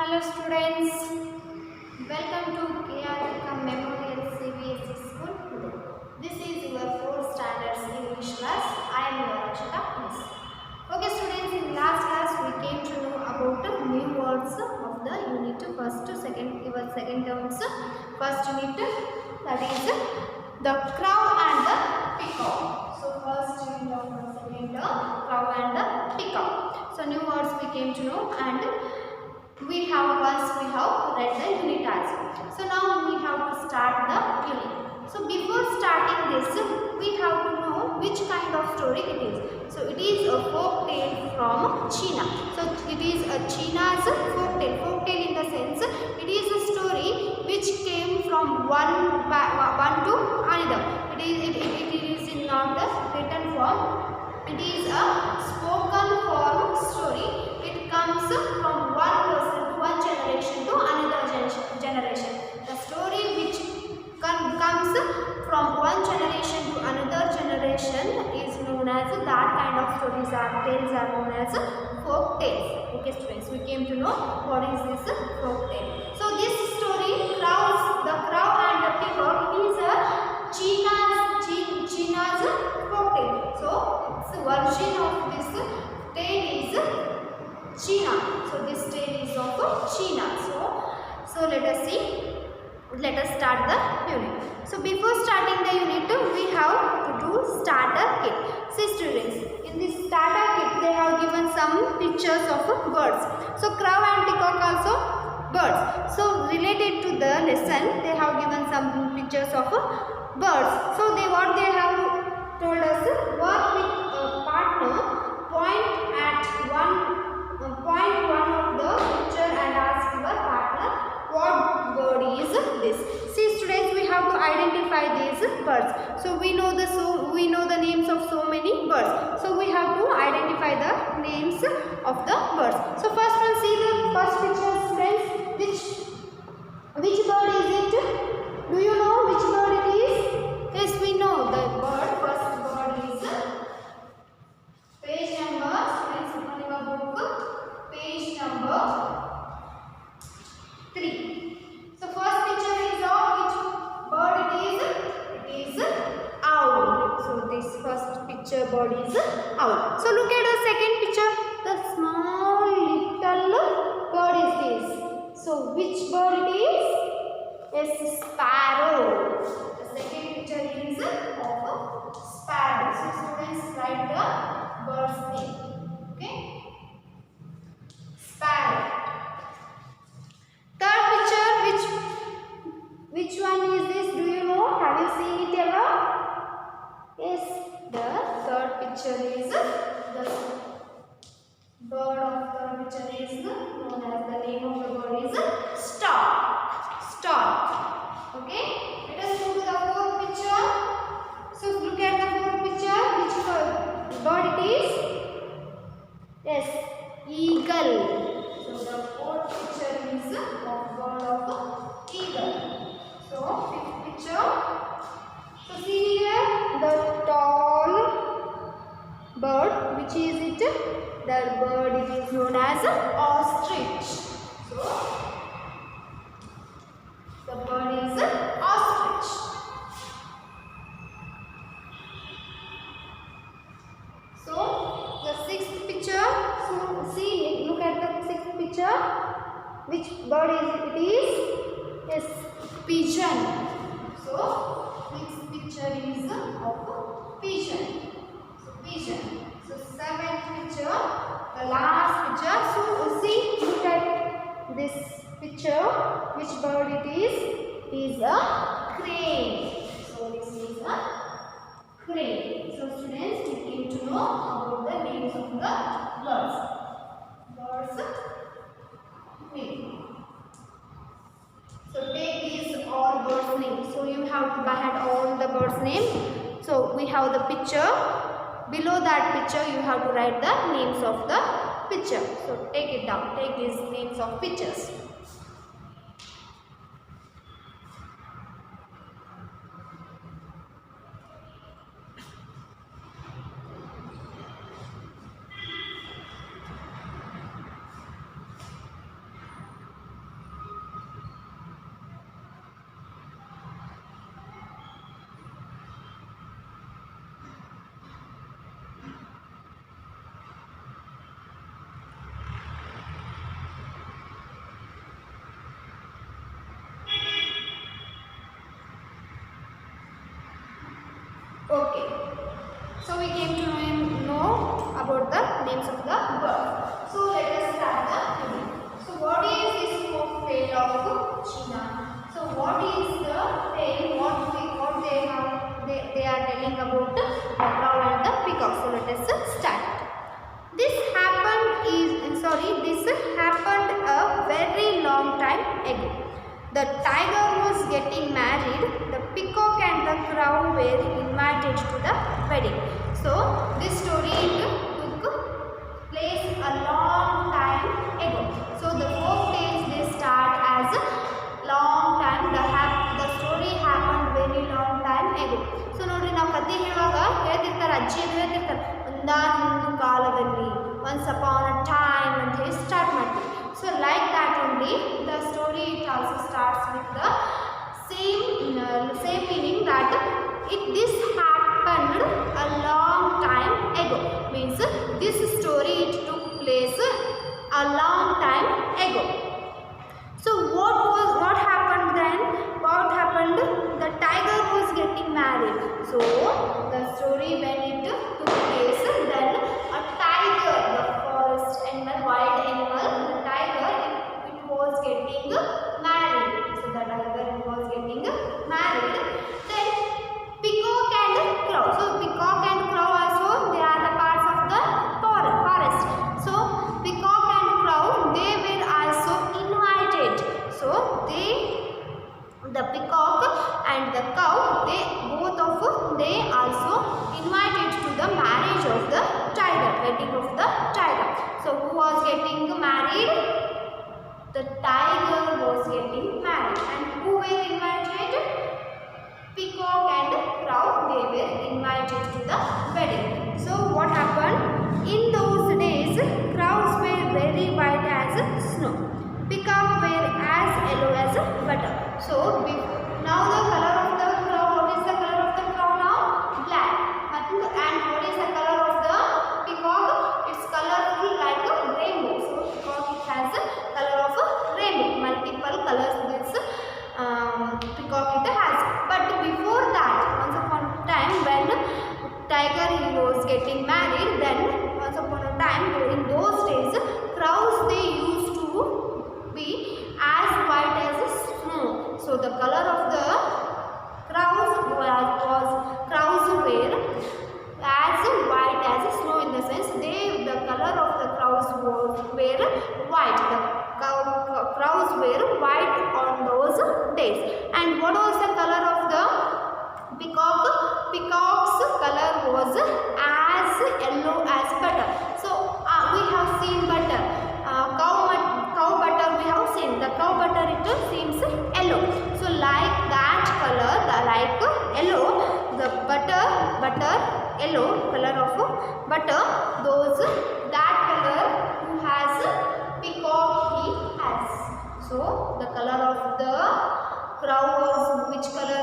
Hello students, welcome to KR Memorial CBSE School. This is your 4th standards English class. I am your Rakshita Miss. Okay students, in last class we came to know about the new words of the unit first, second, your second terms. First unit, that is the crow and the peacock. So first unit of the second term, crow and the peacock. So new words we came to know, and we have read the unit as well. So now we have to start the unit. So before starting this, we have to know which kind of story it is. So it is a folk tale from China. So it is a China's folk tale. Folk tale in the sense it is a story which came from one to another. It is not the written form. It is a spoken form story. It comes from one person to one generation to another generation. The story which comes from one generation to another generation is known as, that kind of stories are tales are known as folk tales. Okay students, we came to know what is this folk tale. So this story, the crow and the peacock, is a China's folk tale. So its version of this tale is China. So this tale is of China. So let us see. Let us start the unit. So before starting the unit, we have to do starter kit. See students, in this starter kit they have given some pictures of birds. So crow and peacock also birds. So related to the lesson, they have given some pictures of birds. So what they have told us, work with a partner, point one of the picture and ask your partner, what bird is this? See students, we have to identify these birds. So we know the names of so many birds. So we have to identify the names of the birds. So first one, see the first picture students. Which bird is it? Do you know which bird it is? Yes, we know the bird. First bird is page number. Students, open your book. Page number 3. So first picture is of which bird it is? It is owl. So this first picture bird is owl. So look at the second picture. The small little bird is this. So which bird it is? Yes, sparrow. The second picture is of a sparrow. So students, write the bird's name. Okay? Sparrow. Third picture, which one is this? Do you know? Have you seen it ever? Yes, the third picture is the bird of third picture is known as, the name of the bird is stork. Stork. Okay? Let us move to the fourth picture. So look at the fourth picture. Which bird it is? Yes, eagle. So the fourth picture is of bird of eagle. So fifth picture. So see here the tall bird. Which is it? The bird it is known as ostrich. So the bird is ostrich. So the sixth picture. So see, look at the sixth picture. Which bird is it? Yes, pigeon. So sixth picture is of pigeon. So pigeon. So seventh picture, the last picture. So see, look at this picture. Which bird it is a crane. So this is a crane. So students, we came to know about the names of the birds. Name. So take these all birds' names. So you have to have all the birds' name. So we have the picture. Below that picture, you have to write the names of the picture. So take it down. Take these names of pictures. So we came to know about the names of the birds. So let us start the reading. So what is this folk tale of China? So what is the tale? What they are telling about the crow and the peacock. So let us start. This happened a very long time ago. The tiger was getting married. The peacock and the crow were invited to the wedding. So this story took place a long time ago. So the folk tales, they start as a long time. The story happened very long time ago. So ನೋಡ್ರಿ ನಾವು ಕಥೆ ಹೇಳುವಾಗ ಹೇಳ್ತಿರ್ತಾರೆ, ಅಜ್ಜಿ ಅದು ಹೇಳ್ತಿರ್ತಾರೆ, ಒಂದಾನೊಂದು ಕಾಲದಲ್ಲಿ, once upon a time ಅಂತ ಹೇಳಿ ಸ್ಟಾರ್ಟ್ ಮಾಡ್ತೀವಿ. So like that only the story, it also starts with the same meaning, that this happened a long time ago, means this story it took place a long time ago. So what happened then? What happened? The tiger was getting married. So the story when it took place, then a tiger, the forest animal, wild animal, the tiger, it was getting married. So the tiger was getting married. Then peacock and crow. So peacock and crow also, they are the parts of the forest. So peacock and crow, they were also invited. So the peacock and the cow, they also invited to the marriage of the tiger, wedding of the tiger. So who was getting married? The tiger was getting married. And who were invited? Peacock and crow, they were invited to the wedding. So what happened? In those days, crows were very white as snow. Peacock were as yellow as butter. So now the color of the crow, what is the color of the crow now? Black. And what is the color of the peacock? It's colorful like a rainbow. So peacock, it has a color of a rainbow. Multiple colors this peacock it has. But before that, once upon a time when tiger he was getting married, then once upon a time in those days, crows they used to be as white as snow. So the color of the crows were as white as snow, in the sense the color of the crows were white. The crows were white on those days. And what was the color of the peacock? Peacock's color was as yellow as butter. So we have seen butter. Cow butter we have seen. The cow butter it seems yellow. So like that color, like yellow, the butter yellow color of butter, that color who has peacock he has. So the color of the crow was which color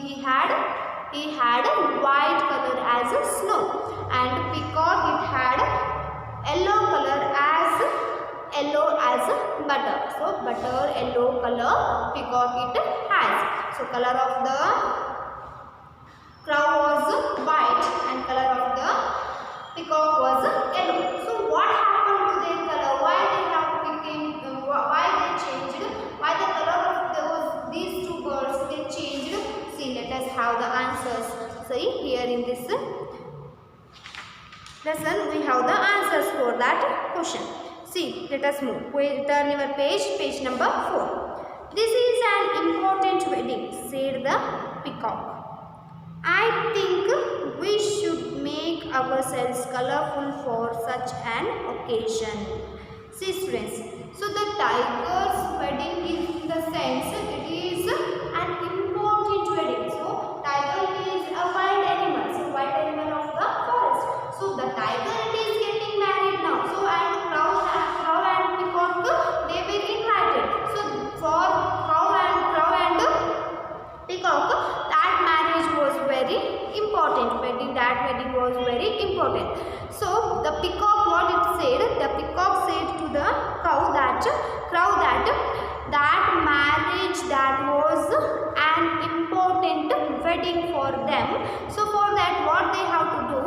he had? He had white color as snow, and peacock it had yellow color as butter. So butter yellow color peacock it has. So color of the crow was white and color of the peacock was yellow. So what happened to their color? Why they changed? Why the color of these two birds they changed? See, let us have the answers. See here in this lesson we have the answers for that question. See, let us move. Turn your page number 4. This is an important wedding, said the peacock. I think we should make ourselves colorful for such an occasion. See students, so the tiger's wedding is in the sense it is an important wedding. So tiger is a wild animal, so wild animal of the forest. So the tiger is getting married now. So and crow and peacock they were invited. So for crow and peacock, that marriage was very important. That wedding was very important. So the peacock, what it said? The peacock said to the crow that marriage that was an important wedding for them. So for that, what they have to do?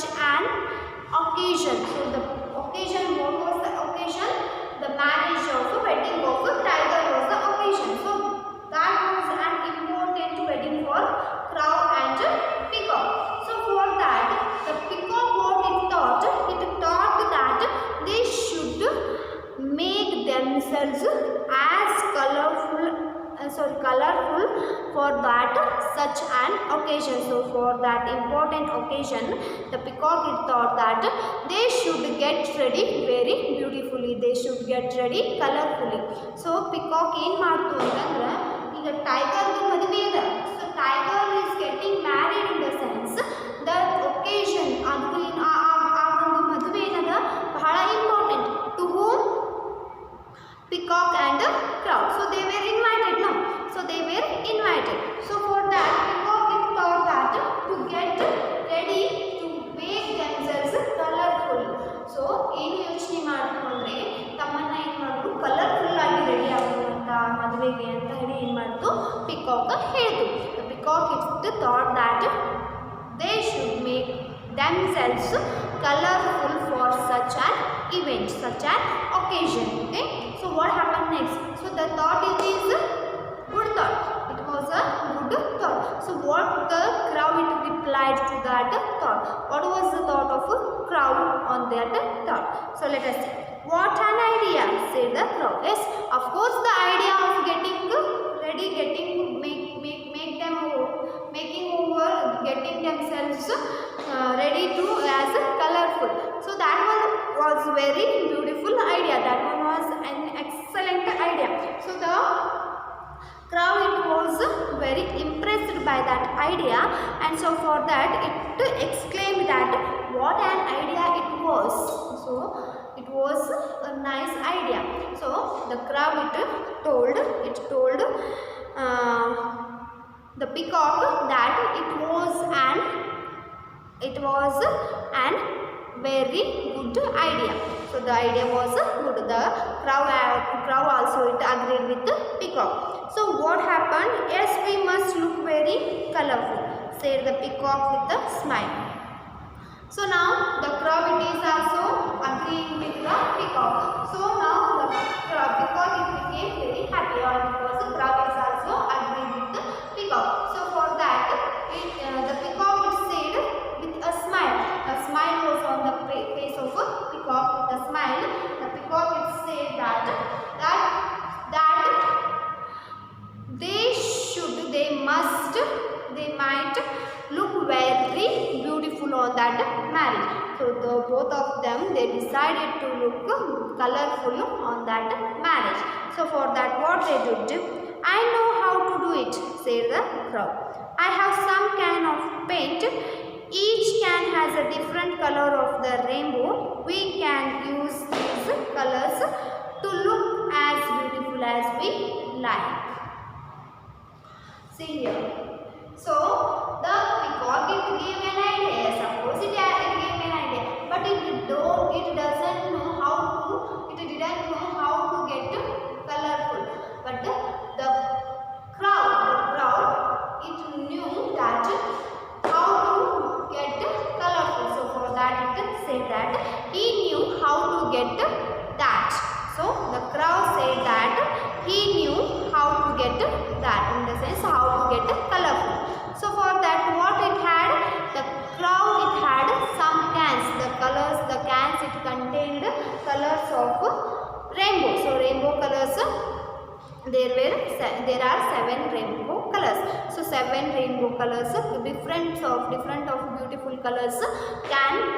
such an occasion. So the occasion, what was the occasion? The marriage of a wedding of a tiger was the occasion. So that was an important wedding for crow and peacock. So for that, the peacock, what it thought that they should make themselves as colorful for that such an occasion. So for that important occasion, the peacock it thought that they should get ready very beautifully, they should get ready colorfully. So peacock ಏನು ಮಾಡ್ತು ಅಂತಂದ್ರೆ ಈಗ tiger ಮದುವೆ ಇದೆ. So tiger is getting married in the sense the occasion, ಅದು ಆ ಒಂದು ಮದುವೆ ಏನದ ಬಹಳ important to home peacock and crow. So they were invited, no? So they were invited. So for that, peacock it thought that to get ready to make themselves colorful. So ಏನು ಯೋಚನೆ ಮಾಡ್ತು ಅಂದರೆ ತಮ್ಮನ್ನ ಏನು ಮಾಡಿದ್ರು ಕಲರ್ಫುಲ್ ಆಗಿ ready ಆಗುವಂಥ ಮದುವೆಗೆ ಅಂತ ಹೇಳಿ ಏನು ಮಾಡ್ತು ಪಿಕಾಕ್ ಹೇಳಿತು. Peacock it thought that they should make themselves colorful for such an event, such an occasion. Okay, so what happened next? So the thought it is good thought, it was a good thought. So what the crow it replied to that thought? What was the thought of a crow on that thought? So let us see. What an idea, said the crow. Yes, of course the idea of getting ready, getting themselves ready to as colorful. So that was very beautiful idea. That one was an excellent idea. So the crow it was very impressed by that idea, and so for that it exclaimed that what an idea it was. So it was a nice idea. So the crow it told the peacock that it was an very good idea. So the idea was good. The crow also it agreed with the peacock. So what happened? Yes, we must look very colorful, said the peacock with a smile. So now the crow it is also agreeing with the peacock. So now the peacock it became very happy, or because the crow is also agreed with the peacock. So for that the peacock it said with a smile. A smile was on the face of a peacock. With a smile, the peacock it said that they might look very beautiful on that marriage. So both of them they decided to look colorful on that marriage. So for that what they did, I know how to do it, said the crow. I have some can of paint. Each can has a different color of the rainbow. We can use these colors to look as beautiful as we like. See here. So the peacock it gave an idea. Suppose it gave an idea, but it didn't know how to get colorful. But the crow it knew that how to get colorful. So for that it said that he knew how to get that. So the crow said that he knew how to get that, in the sense how to get colorful. So for that what it had, the crow it had some cans. The cans it contained colors of rainbow. So rainbow colors, there are 7 rainbow colors. So 7 rainbow colors, different of beautiful colors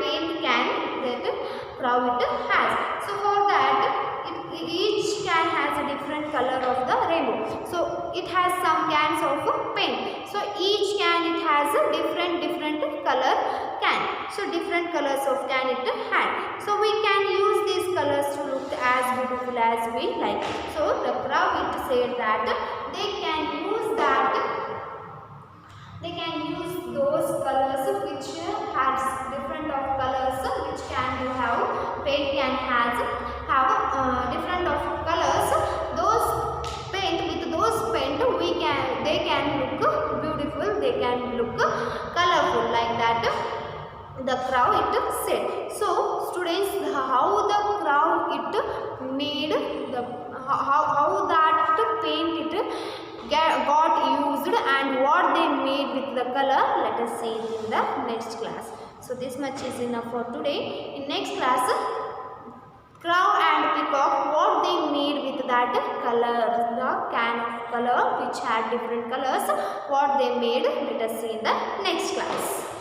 paint can that crow it has. So for that each can has a different color of the rainbow. So it has some cans of paint. So each can it has a different color can. So different colors of can it had. So we can use these colors to look as beautiful as we like. So the crow it said that they can use those colors which has different of colors, which can have paint can have different of colors. Those paint they can look beautiful, they can look colorful like that. the crow it said. So students, how the crow it made the how that paint it got used and what they made with the color, let us see it in the next class. So this much is enough for today. In next class, crow and peacock, what they made with that color, the can of color which had different colors, what they made, let us see in the next class.